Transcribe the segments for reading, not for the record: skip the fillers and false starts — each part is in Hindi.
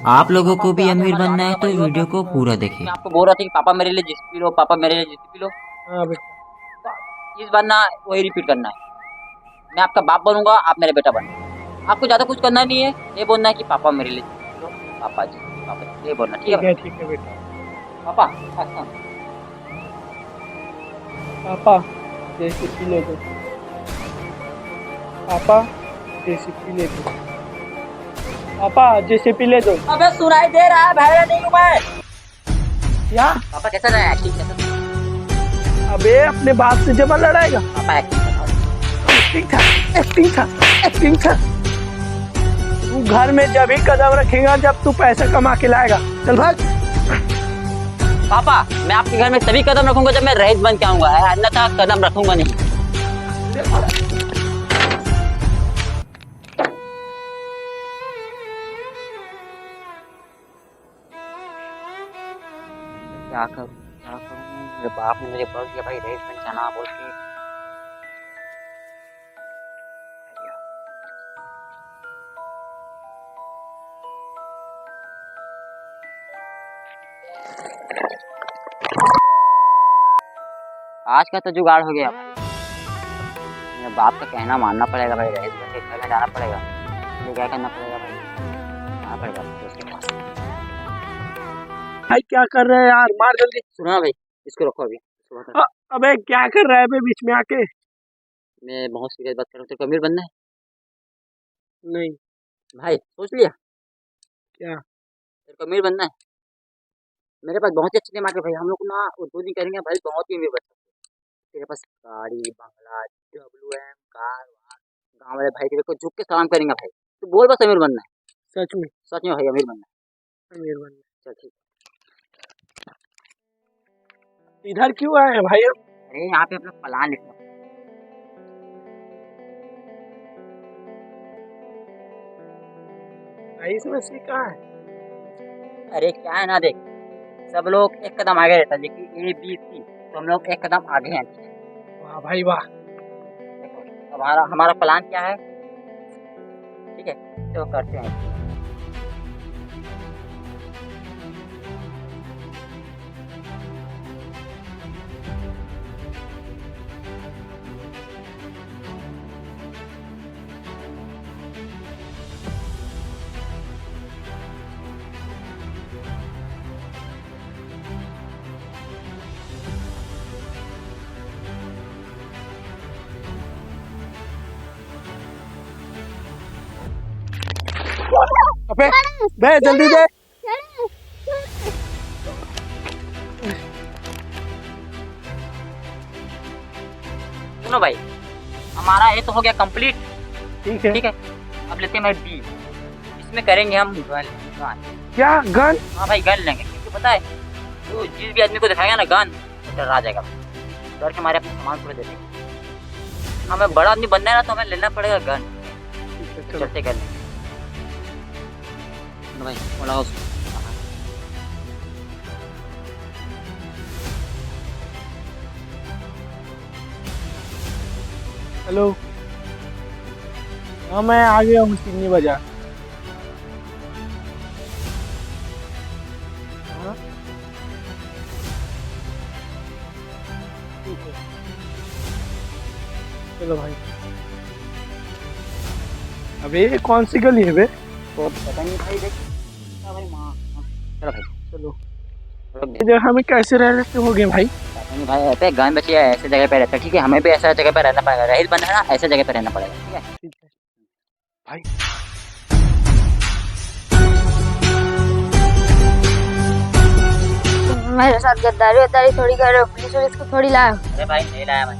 आप लोगों को भी अमीर बनना है तो वीडियो को पूरा देखें। मैं आपको बोल रहा था कि पापा मेरे लिए जिस पी लो, पापा मेरे लिए जिस पी लो। हाँ बेटा। तो इस बार ना वही रिपीट करना है। मैं आपका बाप बनूंगा, आप मेरे बेटा बनना। आपको ज्यादा कुछ करना नहीं है, ये बोलना है कि पापा मेरे लिए जिस पी लो, पापा जी पापा जी, ये बोलना, ठीक है? ठीक है बेटा। पापा अच्छा। पापा जैसे पी ले दो। पापा जैसे पी ले दो। पापा जैसे पी ले दो। अबे सुनाई दे रहा है, बहरा नहीं हूँ मैं। क्या? पापा कैसा रहा है, एक्टिंग कैसा था? अबे अपने बाप से जमा लड़ाएगा? पापा एक्टिंग एक्टिंग था, एक्टिंग था, एक्टिंग था। तू घर में जब ही कदम रखेगा जब तू पैसा कमा के लाएगा। चल भाग। पापा मैं आपके घर में तभी कदम रखूंगा जब मैं रईस बन के आऊंगा, अन्यथा कदम रखूंगा नहीं। क्या करूं क्या करूं, मेरे बाप ने मुझे बोल दिया भाई रईस बन जाना बोल के। आज का तो जुगाड़ हो गया भाई। मेरे बाप का कहना मानना पड़ेगा भाई, रईस बन के घर में जाना पड़ेगा। मुझे क्या करना पड़ेगा भाई, जाना पड़ेगा उसके पास। भाई क्या कर रहे हैं यार? मार जल्दी। सुनो ना भाई, इसको रखो अभी। अबे क्या कर रहा है बे बीच में आके? मैं बहुत सीरियस बात कर रहा हूँ, तेरे को अमीर बनना है? नहीं। भाई सोच लिया? क्या? तेरे को अमीर बनना है? मेरे पास बहुत ही अच्छे दिमाग है भाई, हम लोग ना वो 2 दिन करेंगे भाई, बहुत ही अमीर बन सकते हैं। तेरे पास गाड़ी बंगला WM कार वार, गाँव वाले भाई तेरे को झुक के सलाम करेंगे भाई। तू बोल बस अमीर बनना है। सच में सच में भाई अमीर बनना है। अमीर बनना। चल ठीक। इधर क्यों आए हैं भाई? अरे यहाँ पे अपना प्लान लिखना। भाई इसमें से कहाँ है? अरे क्या है ना देख, सब लोग एक कदम आगे रहता है, लेकिन ABC तो हम लोग एक कदम आगे हैं। वाह भाई वाह। देखो हमारा हमारा प्लान क्या है, ठीक है तो करते हैं। अबे बे जल्दी दे। सुनो भाई, हमारा ये तो हो गया कंप्लीट, ठीक है। ठीक है। अब लेते हैं भाई B, इसमें करेंगे हम गन। क्या गन? हाँ भाई गन लेंगे, क्योंकि पता है तो जिस भी आदमी को दिखाएगा ना गन, तो डरा जाएगा भाई। डर के हमारे अपने सामान पूरे दे देंगे। हमें बड़ा आदमी बनना है ना, तो हमें लेना पड़ेगा गन। तो चलते गन लेंगे। सुनो भाई वो लगाओ उसको। हेलो। हाँ मैं आ गया हूँ सिगनी बाजार। हाँ ठीक है। चलो भाई। अबे ये कौन सी गली है बे? तो पता नहीं भाई, देख भाई माँ। चलो भाई चलो। रुक ये दे। जगह हमें कैसे रहते हो गए भाई? पता नहीं भाई, ऐसे गन बची है, ऐसे जगह पे रहता है, ठीक है। हमें भी ऐसा जगह पे रहना पड़ेगा, रईस बनना है ना, ऐसे जगह पे रहना पड़ेगा, ठीक है। ठीक है भाई। मेरे साथ गद्दारी वद्दारी थोड़ी कर रहे हो, पुलिस वुलिस को थोड़ी लाओ। अरे भाई नहीं लाया मैं।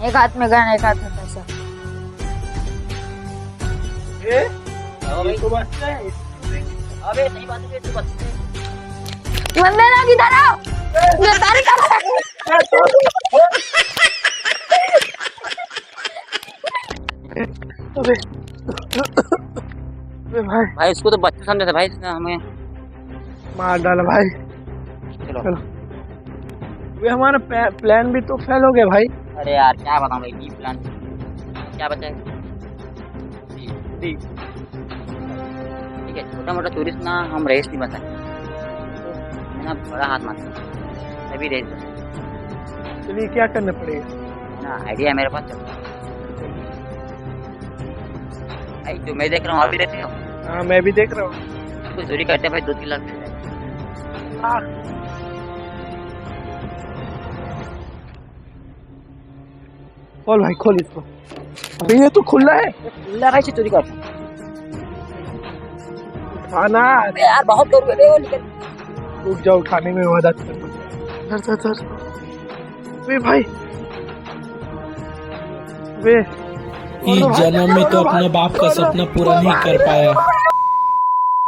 एक हाथ में गन एक हाथ में पैसा। ये अबे तो बचता है। सही बात है, तू बस बंदे लोग इधर आओ, गद्दारी कर रहे हैं। अबे अबे भाई भाई इसको तो बच्चे समझे थे भाई, इसने हमें मार डाला भाई। चलो। चलो। वे हमारा प्लान भी तो फेल हो गया भाई। अरे यार क्या बताऊं भाई, डी प्लान क्या बचा है? डी देखिए छोटा मोटा चोरी से ना हम रईस नहीं बन सकते, मैं ना बड़ा हाथ मारता हूँ तभी रईस बन सकते। चलिए क्या करना पड़ेगा? ना आइडिया मेरे पास चलता है भाई, जो मैं देख रहा हूँ आप भी देख रहे हो। हाँ मैं भी देख रहा हूँ। कुछ चोरी करते हैं भाई 2-3 लाख मिल जाए। हाँ। खोल भाई खोल इसको। अबे ये तो खुला है। खुला भाई से चोरी करता हूँ खाना यार, बहुत दूर गए वो निकल। रुक जाओ, उठाने में मदद कर। धर धर धर। वे भाई वे इस जन्म में तो अपने बाप का सपना पूरा नहीं कर पाया।